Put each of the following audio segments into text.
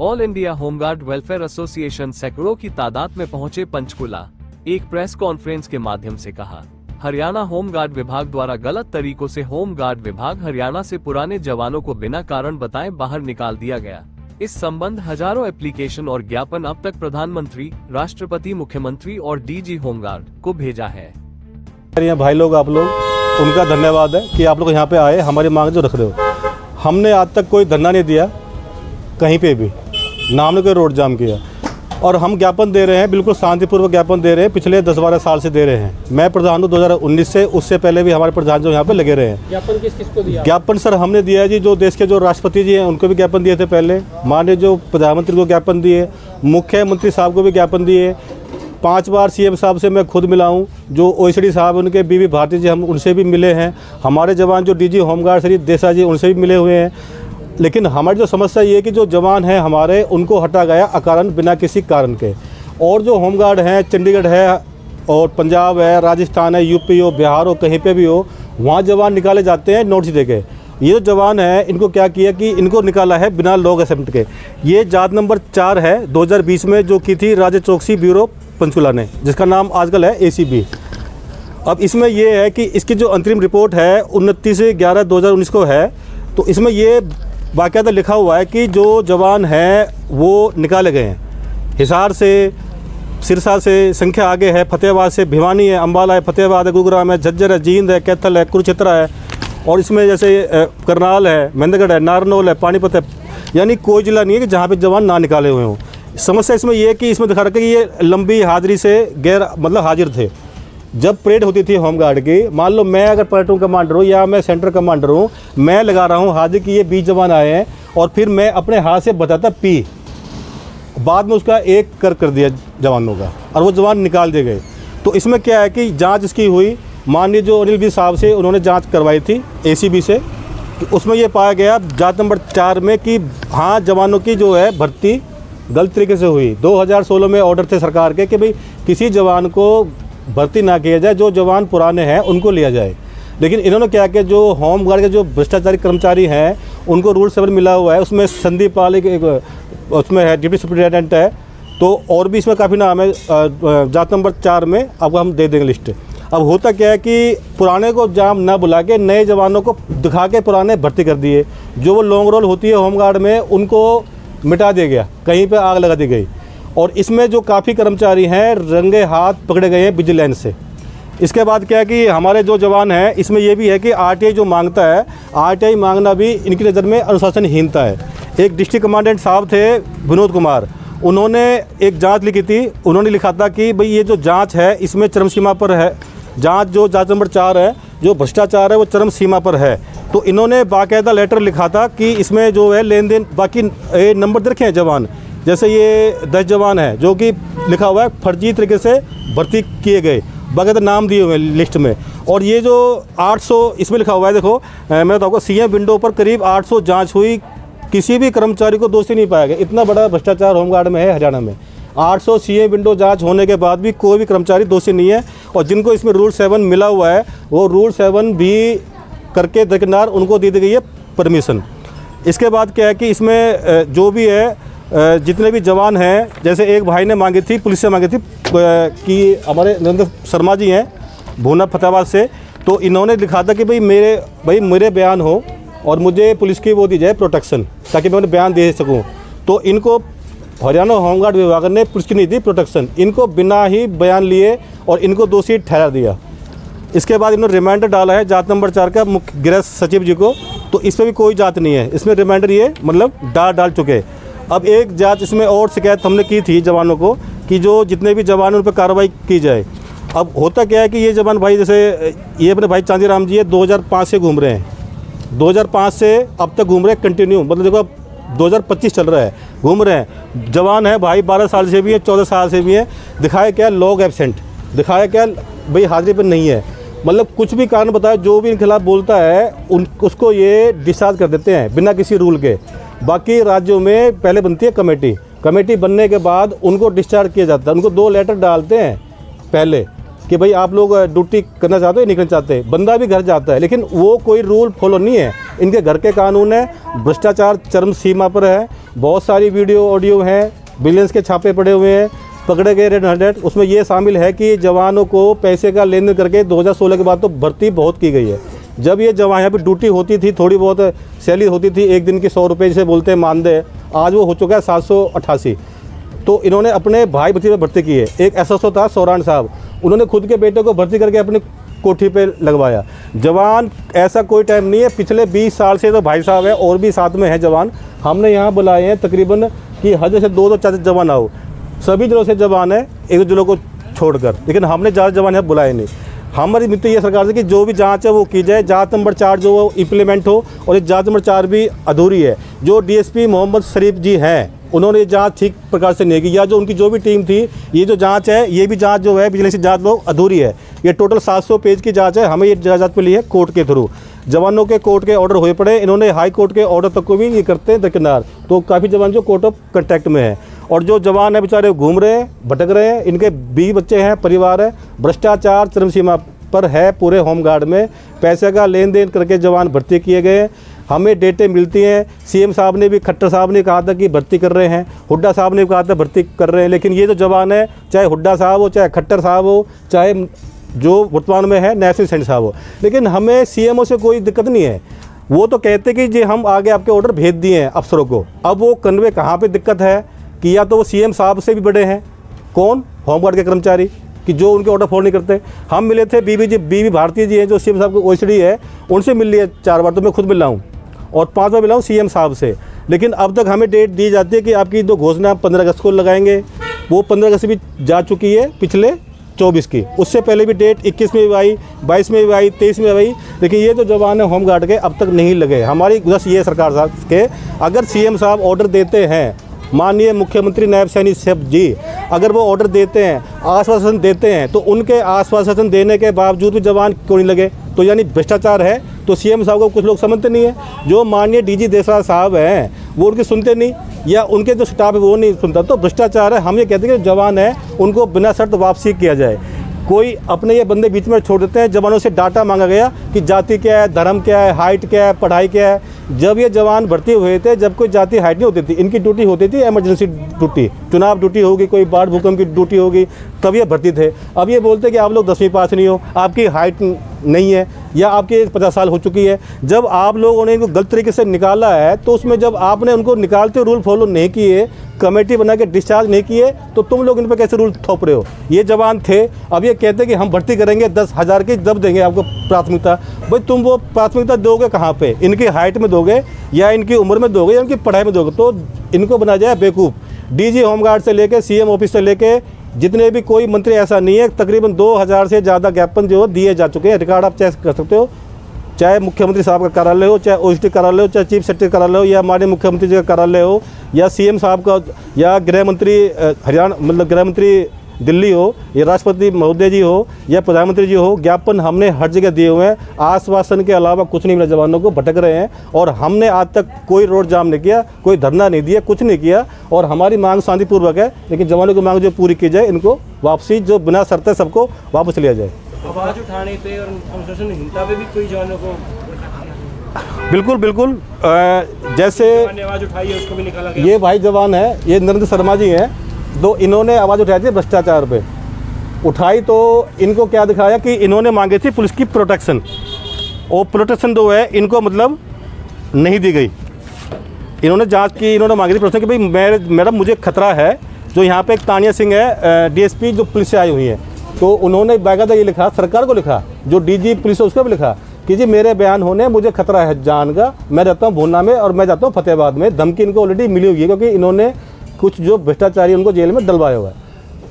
All India home guard welfare association सैकड़ों की तादाद में पहुंचे पंचकुला। एक प्रेस कॉन्फ्रेंस के माध्यम से कहा, हरियाणा होमगार्ड विभाग द्वारा गलत तरीकों से होमगार्ड विभाग हरियाणा से पुराने जवानों को बिना कारण बताए बाहर निकाल दिया गया। इस संबंध हजारों एप्लीकेशन और ज्ञापन अब तक प्रधानमंत्री, राष्ट्रपति, मुख्यमंत्री और डीजी होमगार्ड को भेजा है। भाई लोग, आप लोग, उनका धन्यवाद है कि आप लोग यहाँ पे आए, हमारी मांग जो रख रहे हो। हमने आज तक कोई धरना नहीं दिया कहीं पे भी, ना हमने कोई रोड जाम किया, और हम ज्ञापन दे रहे हैं, बिल्कुल शांतिपूर्वक ज्ञापन दे रहे हैं, पिछले 10-12 साल से दे रहे हैं। मैं प्रधान हूँ 2019 से, उससे पहले भी हमारे प्रधान जो यहाँ पे लगे रहे हैं। ज्ञापन किस को दिया? ज्ञापन सर हमने दिया है जी, जो देश के जो राष्ट्रपति जी हैं उनको भी ज्ञापन दिए थे पहले, माननीय जो प्रधानमंत्री को ज्ञापन दिए, मुख्यमंत्री साहब को भी ज्ञापन दिए, 5 बार सीएम साहब से मैं खुद मिला हूँ, जो ओएसडी साहब उनके बीवी भारती जी, हम उनसे भी मिले हैं, हमारे जवान जो डीजी होमगार्ड श्री देसाई जी उनसे भी मिले हुए हैं। लेकिन हमारी जो समस्या ये है कि जो जवान हैं हमारे, उनको हटा गया अकारण, बिना किसी कारण के। और जो होमगार्ड हैं, चंडीगढ़ है और पंजाब है, राजस्थान है, यूपी हो, बिहार हो, कहीं पे भी हो, वहाँ जवान निकाले जाते हैं नोटिस देके। ये जो जवान है, इनको क्या किया कि इनको निकाला है बिना लॉग असेंट के। ये जात नंबर 4 है 2020 में जो की थी राज्य चौकसी ब्यूरो पंचकुला ने, जिसका नाम आजकल है ACB। अब इसमें ये है कि इसकी जो अंतरिम रिपोर्ट है 29/11/2019 को है, तो इसमें ये बाकायदा लिखा हुआ है कि जो जवान हैं वो निकाले गए हैं हिसार से, सिरसा से, संख्या आगे है, फतेहाबाद से, भिवानी है, अम्बाला है, फतेहाबाद है, गुरुग्राम है, झज्जर है, जींद है, कैथल है, कुरुक्षेत्र है, और इसमें जैसे करनाल है, महेंद्रगढ़ है, नारनौल है, पानीपत है। यानी कोई जिला नहीं है कि जहाँ पे जवान ना निकाले हुए हों। समस्या इसमें यह है कि इसमें दिखा रखा है कि ये लंबी हाजिरी से गैर मतलब हाजिर थे। जब परेड होती थी होमगार्ड की, मान लो मैं अगर प्लेटून कमांडर हूँ या मैं सेंटर कमांडर हूँ, मैं लगा रहा हूँ हाजिर कि ये 20 जवान आए हैं, और फिर मैं अपने हाथ से बताता P, बाद में उसका 1 कर दिया जवानों का, और वो जवान निकाल दिए गए। तो इसमें क्या है कि जांच इसकी हुई, माननीय जो अनिल भी साहब से उन्होंने जांच करवाई थी ACB से, तो उसमें ये पाया गया जात नंबर 4 में कि हाँ, जवानों की जो है भर्ती गलत तरीके से हुई। 2016 में ऑर्डर थे सरकार के कि भाई किसी जवान को भर्ती ना किया जाए, जो जवान पुराने हैं उनको लिया जाए। लेकिन इन्होंने क्या किया, जो होमगार्ड के जो भ्रष्टाचारी कर्मचारी हैं उनको रूल 7 मिला हुआ है, उसमें संदीप पाल उसमें है, डिप्टी सुप्रिटेंडेंट है, तो और भी इसमें काफ़ी नाम है जात नंबर 4 में। आपको हम दे देंगे लिस्ट। अब होता क्या है कि पुराने को जाम ना बुला के नए जवानों को दिखा के पुराने भर्ती कर दिए। जो वो लॉन्ग रोल होती है होमगार्ड में, उनको मिटा दिया गया, कहीं पे आग लगा दी गई। और इसमें जो काफ़ी कर्मचारी हैं रंगे हाथ पकड़े गए हैं विजिलेंस से। इसके बाद क्या है कि हमारे जो जवान हैं, इसमें यह भी है कि RTI जो मांगता है, RTI मांगना भी इनकी नज़र में अनुशासनहीनता है। एक डिस्ट्रिक्ट कमांडेंट साहब थे विनोद कुमार, उन्होंने एक जांच लिखी थी। उन्होंने लिखा था कि भाई ये जो जांच है इसमें चरम सीमा पर है, जांच जो जांच नंबर 4 है, जो भ्रष्टाचार है वो चरम सीमा पर है। तो इन्होंने बाकायदा लेटर लिखा था कि इसमें जो है लेन देन, बाकी नंबर दे रखे हैं जवान, जैसे ये 10 जवान हैं जो कि लिखा हुआ है फर्जी तरीके से भर्ती किए गए, बाकायदा नाम दिए हुए लिस्ट में। और ये जो 800 इसमें लिखा हुआ है, देखो मैं बताऊँगा, CM विंडो पर करीब 800 जांच हुई, किसी भी कर्मचारी को दोषी नहीं पाया गया। इतना बड़ा भ्रष्टाचार होमगार्ड में है हरियाणा में। 800 CM विंडो जांच होने के बाद भी कोई भी कर्मचारी दोषी नहीं है। और जिनको इसमें रूल 7 मिला हुआ है, वो रूल 7 भी करके दरकिनार उनको दे दी गई है परमिशन। इसके बाद क्या है कि इसमें जो भी है जितने भी जवान हैं, जैसे एक भाई ने मांगी थी, पुलिस से मांगी थी कि हमारे नरेंद्र शर्मा जी हैं भूना फतेहाबाद से, तो इन्होंने लिखा था कि भाई मेरे बयान हो और मुझे पुलिस की वो दी जाए प्रोटेक्शन, ताकि मैं उन्हें बयान दे सकूं। तो इनको हरियाणा होमगार्ड विभाग ने पुलिस की नहीं दी प्रोटेक्शन, इनको बिना ही बयान लिए और इनको दोषी ठहरा दिया। इसके बाद इन्होंने रिमाइंडर डाला है जात नंबर 4 का मुख्य गृह सचिव जी को, तो इस पर भी कोई जांच नहीं है। इसमें रिमाइंडर ये मतलब डाल चुके। अब एक जांच इसमें और शिकायत हमने की थी जवानों को कि जो जितने भी जवान उन पर कार्रवाई की जाए। अब होता क्या है कि ये जवान भाई, जैसे ये अपने भाई चांदीराम जी है, 2005 से घूम रहे हैं, 2005 से अब तक घूम रहे हैं कंटिन्यू, मतलब देखो 2025 चल रहा है, घूम रहे हैं। जवान है भाई 12 साल से भी है, 14 साल से भी है। दिखाया क्या, लॉग एब्सेंट, दिखाया क्या भाई हाजिरी पर नहीं है। मतलब कुछ भी कारण बताया, जो भी इनके खिलाफ बोलता है उसको ये डिस्चार्ज कर देते हैं बिना किसी रूल के। बाकी राज्यों में पहले बनती है कमेटी बनने के बाद उनको डिस्चार्ज किया जाता है। उनको 2 लेटर डालते हैं पहले कि भाई आप लोग ड्यूटी करना चाहते हो, नहीं करना चाहते, बंदा भी घर जाता है, लेकिन वो कोई रूल फॉलो नहीं है। इनके घर के कानून है, भ्रष्टाचार चरम सीमा पर है। बहुत सारी वीडियो ऑडियो हैं, बिलियंस के छापे पड़े हुए हैं, पकड़े गए रेड 100। उसमें ये शामिल है कि जवानों को पैसे का लेन देन करके 2016 के बाद तो भर्ती बहुत की गई है। जब ये जवान यहाँ पर ड्यूटी होती थी, थोड़ी बहुत सैलरी होती थी, एक दिन की 100 रुपये जिसे बोलते हैं मानदेय, आज वो हो चुका है 788। तो इन्होंने अपने भाई भतीजे भर्ती की है। एक एसएसओ था सौरान साहब, उन्होंने खुद के बेटे को भर्ती करके अपनी कोठी पे लगवाया। जवान ऐसा कोई टाइम नहीं है, पिछले 20 साल से तो भाई साहब है और भी साथ में है जवान। हमने यहाँ बुलाए हैं तकरीबन कि हद से 2 4 जवान आओ, सभी जिलों से जवान है, एक जिलों को छोड़कर, लेकिन हमने ज़्यादा जवान यहाँ बुलाए नहीं। हमारी मित्र ये सरकार से कि जो भी जांच है वो की जाए, जांच नंबर 4 जो वो इम्प्लीमेंट हो, और ये जांच नंबर 4 भी अधूरी है। जो डीएसपी मोहम्मद शरीफ जी हैं, उन्होंने ये जांच ठीक प्रकार से नहीं की, या जो उनकी जो भी टीम थी, ये जो जांच है, ये भी जांच जो है विजिलेंस जांच वो अधूरी है। ये टोटल 700 पेज की जांच है। हमें ये जांच मिली है कोर्ट के थ्रू। जवानों के कोर्ट के ऑर्डर हुए पड़े, इन्होंने हाई कोर्ट के ऑर्डर तक को भी ये करते हैं दरकिनार। तो काफ़ी जवान जो कोर्ट ऑफ कंटेक्ट में है, और जो जवान है बेचारे घूम रहे हैं, भटक रहे हैं, इनके 20 बच्चे हैं, परिवार है। भ्रष्टाचार चरम सीमा पर है पूरे होमगार्ड में। पैसे का लेन देन करके जवान भर्ती किए गए। हमें डेटे मिलती हैं। सीएम साहब ने भी, खट्टर साहब ने कहा था कि भर्ती कर रहे हैं, हुड्डा साहब ने भी कहा था भर्ती कर रहे हैं, लेकिन ये जो जवान है, चाहे हुड्डा साहब हो, चाहे खट्टर साहब हो, चाहे जो वर्तमान में है नेशनल सेंट साहब हो, लेकिन हमें सीएमओ से कोई दिक्कत नहीं है। वो तो कहते कि जी हम आगे आपके ऑर्डर भेज दिए हैं अफसरों को। अब वो कन्वे कहाँ पर दिक्कत है कि या तो वो सीएम साहब से भी बड़े हैं, कौन, होमगार्ड के कर्मचारी, कि जो उनके ऑर्डर फॉलो नहीं करते। हम मिले थे बीबी भारती जी हैं जो सीएम साहब को ओएसडी है, उनसे मिल लिया 4 बार, तो मैं खुद मिला हूँ, और 5 बार मिला हूँ सीएम साहब से। लेकिन अब तक हमें डेट दी जाती है कि आपकी जो घोषणा 15 अगस्त को लगाएंगे, वो 15 अगस्त भी जा चुकी है पिछले 24 की। उससे पहले भी डेट 21 में भी आई, 22 में भी आई, 23 में भी आई, लेकिन ये जो जवान है होमगार्ड के अब तक नहीं लगे। हमारी गुजारिश ये सरकार साहब के, अगर सीएम साहब ऑर्डर देते हैं, माननीय मुख्यमंत्री नायब सैनी साहब जी अगर वो ऑर्डर देते हैं, आश्वासन देते हैं, तो उनके आश्वासन देने के बावजूद भी जवान क्यों नहीं लगे? तो यानी भ्रष्टाचार है। तो सीएम साहब को कुछ लोग समझते नहीं है। जो माननीय डीजी देसराज साहब हैं वो उनकी सुनते नहीं, या उनके जो स्टाफ है वो नहीं सुनता, तो भ्रष्टाचार है। हम ये कहते हैं कि जवान है उनको बिना शर्त वापसी किया जाए। कोई अपने ये बंदे बीच में छोड़ देते हैं। जवानों से डाटा मांगा गया कि जाति क्या है, धर्म क्या है, हाइट क्या है, पढ़ाई क्या है। जब ये जवान भर्ती हुए थे, जब कोई जाति हाइट नहीं होती थी, इनकी ड्यूटी होती थी इमरजेंसी ड्यूटी, चुनाव ड्यूटी होगी, कोई बाढ़ भूकंप की ड्यूटी होगी, तब ये भर्ती थे। अब ये बोलते कि आप लोग 10वीं पास नहीं हो, आपकी हाइट नहीं है, या आपकी 50 साल हो चुकी है। जब आप लोगों ने इनको गलत तरीके से निकाला है, तो उसमें जब आपने उनको निकालते रूल फॉलो नहीं किए, कमेटी बना के डिस्चार्ज नहीं किए, तो तुम लोग इन पर कैसे रूल थोप रहे हो? ये जवान थे, अब ये कहते कि हम भर्ती करेंगे 10,000 की, जब देंगे आपको प्राथमिकता। भाई तुम वो प्राथमिकता दोगे कहाँ पे? इनकी हाइट में दोगे, या इनकी उम्र में दोगे, या इनकी पढ़ाई में दोगे? तो इनको बना जाए बेवकूफ़। डीजी होमगार्ड से लेके सीएम ऑफिस से लेके जितने भी, कोई मंत्री ऐसा नहीं है। तकरीबन 2000 से ज़्यादा ज्ञापन जो दिए जा चुके हैं, रिकॉर्ड आप चेक कर सकते हो। चाहे मुख्यमंत्री साहब का कार्यालय हो, चाहे ओएसडी कार्यालय हो, चाहे चीफ सेक्रेटरी कार्यालय हो, या माननीय मुख्यमंत्री जी का कार्यालय हो, या सीएम साहब का, या गृह मंत्री हरियाणा, मतलब गृह मंत्री दिल्ली हो, या राष्ट्रपति महोदय जी हो, या प्रधानमंत्री जी हो, ज्ञापन हमने हर जगह दिए हुए हैं। आश्वासन के अलावा कुछ नहीं मिला। जवानों को भटक रहे हैं, और हमने आज तक कोई रोड जाम नहीं किया, कोई धरना नहीं दिया, कुछ नहीं किया। और हमारी मांग शांतिपूर्वक है, लेकिन जवानों की मांग जो पूरी की जाए, इनको वापसी जो बिना शर्त है सबको वापस लिया जाए। आवाज़ उठाने पे और अनुशासनहीनता पे भी कोई जवानों को बिल्कुल बिल्कुल, जैसे आवाज़ उठाई है उसको भी निकाला गया। ये भाई जवान है, ये नरेंद्र शर्मा जी हैं, तो इन्होंने आवाज़ उठाई थी भ्रष्टाचार पे। उठाई तो इनको क्या दिखाया कि इन्होंने मांगी थी पुलिस की प्रोटेक्शन, और प्रोटेक्शन जो है इनको मतलब नहीं दी गई। इन्होंने जांच की, इन्होंने मांगी थी प्रोटेक्शन कि भाई मैडम मुझे खतरा है। जो यहाँ पे एक तानिया सिंह है डीएसपी, जो पुलिस से आई हुई हैं, तो उन्होंने बाकायदा ये लिखा, सरकार को लिखा, जो डीजी पुलिस है उसको भी लिखा कि जी मेरे बयान होने, मुझे खतरा है जान का, मैं रहता हूँ भूना में और मैं जाता हूँ फतेहाबाद में। धमकी इनको ऑलरेडी मिली हुई है, क्योंकि इन्होंने कुछ जो भ्रष्टाचारी उनको जेल में डलवाया हुआ है।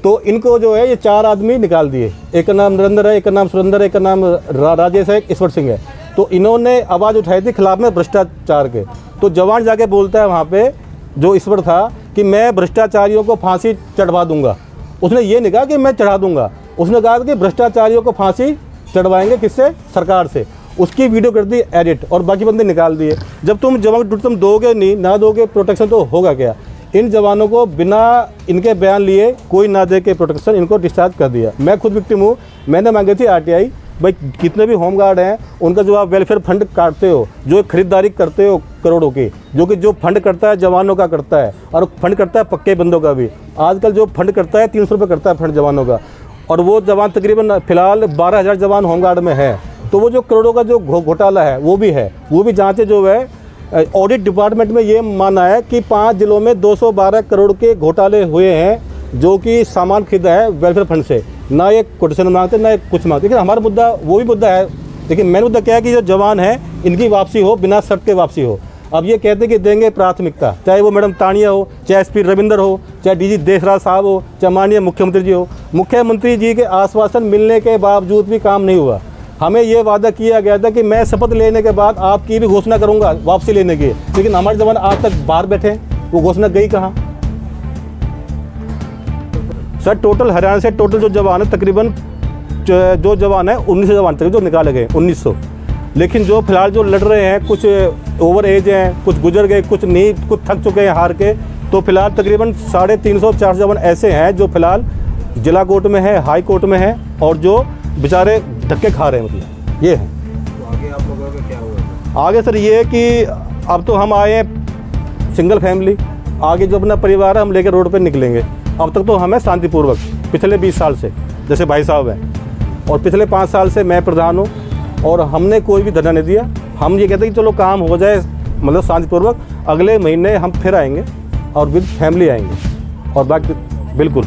तो इनको जो है ये 4 आदमी निकाल दिए। एक का नाम नरेंद्र है, एक का नाम सुरेंद्र है, एक का नाम राजेश है, एक ईश्वर सिंह है। तो इन्होंने आवाज़ उठाई थी खिलाफ में भ्रष्टाचार के। तो जवान जाके बोलता है वहाँ पे, जो ईश्वर था, कि मैं भ्रष्टाचारियों को फांसी चढ़वा दूंगा। उसने ये नहीं कहा कि मैं चढ़ा दूंगा, उसने कहा कि भ्रष्टाचारियों को फांसी चढ़वाएंगे। किससे? सरकार से। उसकी वीडियो कर दी एडिट, और बाकी बंदे निकाल दिए। जब तुम जवान तुम दोगे नहीं, ना दोगे प्रोटेक्शन, तो होगा क्या? इन जवानों को बिना इनके बयान लिए कोई ना दे के प्रोटेक्शन इनको डिस्चार्ज कर दिया। मैं खुद विक्टिम हूँ, मैंने मांगी थी आरटीआई। भाई कितने भी होमगार्ड हैं उनका जो आप वेलफेयर फंड काटते हो, जो खरीदारी करते हो करोड़ों की, जो फंड करता है जवानों का करता है और फंड करता है पक्के बंदों का भी। आजकल जो फंड करता है 300 रुपये करता है फंड जवानों का, और वो जवान तकरीबन फिलहाल 12,000 जवान होमगार्ड में है। तो वो जो करोड़ों का जो घोटाला है वो भी है, वो भी जाँचें जो है। ऑडिट डिपार्टमेंट में ये माना है कि 5 जिलों में 212 करोड़ के घोटाले हुए हैं, जो कि सामान खरीदा है वेलफेयर फंड से। ना ये कोटेशन मांगते ना कुछ मांगते, लेकिन हमारा मुद्दा वो भी मुद्दा है। लेकिन मेन मुद्दा क्या है कि जो जवान है इनकी वापसी हो, बिना शर्त के वापसी हो। अब ये कहते हैं कि देंगे प्राथमिकता, चाहे वो मैडम तानिया हो, चाहे SP रविंदर हो, चाहे DG देशराज साहब हो, चाहे माननीय मुख्यमंत्री जी हो। मुख्यमंत्री जी के आश्वासन मिलने के बावजूद भी काम नहीं हुआ। हमें ये वादा किया गया था कि मैं शपथ लेने के बाद आपकी भी घोषणा करूंगा वापसी लेने की, लेकिन हमारे जवान आज तक बाहर बैठे, वो घोषणा गई कहाँ? सर टोटल हरियाणा से टोटल जो जवान है तकरीबन जो जवान है 1900 जवान तक जो निकाले गए 1900। लेकिन जो फिलहाल जो लड़ रहे हैं, कुछ ओवर एज हैं, कुछ गुजर गए, कुछ नहीं, कुछ थक चुके हैं हार के। तो फिलहाल तकरीबन 350-400 जवान ऐसे हैं जो फिलहाल जिला कोर्ट में है, हाई कोर्ट में है, और जो बेचारे धक्के खा रहे हैं। मतलब ये है। तो आगे आप लोगों का क्या होगा? आगे सर ये है कि अब तो हम आए हैं सिंगल फैमिली, आगे जो अपना परिवार है हम लेकर रोड पे निकलेंगे। अब तक तो हमें शांतिपूर्वक पिछले 20 साल से, जैसे भाई साहब हैं, और पिछले 5 साल से मैं प्रधान हूँ, और हमने कोई भी धरना नहीं दिया। हम ये कहते हैं कि चलो काम हो जाए, मतलब शांतिपूर्वक। अगले महीने हम फिर आएंगे और विद फैमिली आएंगे, और बाकी बिल्कुल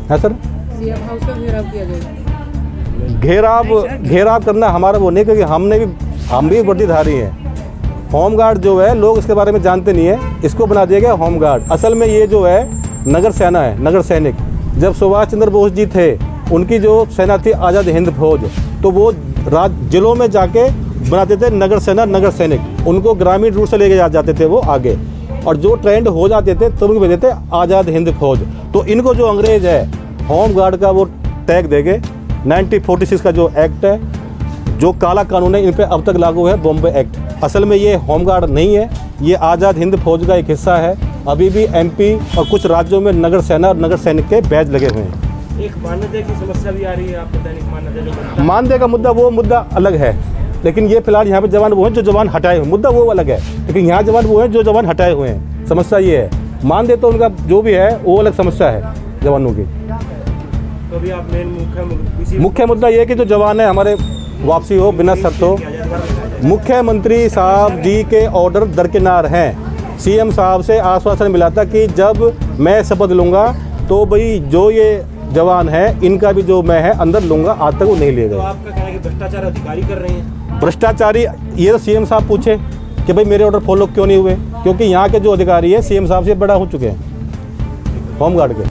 है सर। सीएम हाउस का घेराव किया जाएगा। घेराव करना हमारा वो नहीं, क्योंकि हम भी वर्दीधारी हैं। होमगार्ड जो है लोग इसके बारे में जानते नहीं है, इसको बना दिया गया होमगार्ड। असल में ये जो है नगर सेना है, नगर सैनिक। जब सुभाष चंद्र बोस जी थे, उनकी जो सेना थी आज़ाद हिंद फौज, तो वो जिलों में जाके बनाते थे नगर सेना, नगर सैनिक। उनको ग्रामीण रूट से लेके जाते थे वो आगे, और जो ट्रेंड हो जाते थे तो उनको भेजते थे आज़ाद हिंद फौज। तो इनको जो अंग्रेज है होमगार्ड का वो टैग देंगे। 1946 का जो एक्ट है, जो काला कानून है, इन पे अब तक लागू है बॉम्बे एक्ट। असल में ये होमगार्ड नहीं है, ये आज़ाद हिंद फौज का एक हिस्सा है। अभी भी MP और कुछ राज्यों में नगर सेना और नगर सैनिक के बैच लगे हुए हैं। एक मान्यता की समस्या भी आ रही है, आप दैनिक मान्यता मानदेय का मुद्दा वो मुद्दा अलग है, लेकिन ये फिलहाल यहाँ पे जवान वो हैं जो जवान हटाए हुए, मुद्दा वो अलग है। लेकिन यहाँ जवान वो हैं जो जवान हटाए हुए हैं। समस्या ये है, मानदेय तो उनका जो भी है वो अलग समस्या है जवानों की। तो भी आप मेन मुख्य मुद्दा ये है कि जो जवान है हमारे वापसी हो, बिना शर्त हो। मुख्यमंत्री साहब जी के ऑर्डर दरकिनार हैं। CM साहब से आश्वासन मिला था कि जब मैं शपथ लूँगा तो भाई जो ये जवान है इनका भी जो मैं है अंदर लूँगा, आज तक वो नहीं लिए तो गए। आपका कहना है कि भ्रष्टाचार अधिकारी कर रहे हैं? भ्रष्टाचारी ये तो CM साहब पूछे कि भाई मेरे ऑर्डर फॉलो क्यों नहीं हुए, क्योंकि यहाँ के जो अधिकारी है CM साहब से बड़ा हो चुके हैं होमगार्ड के।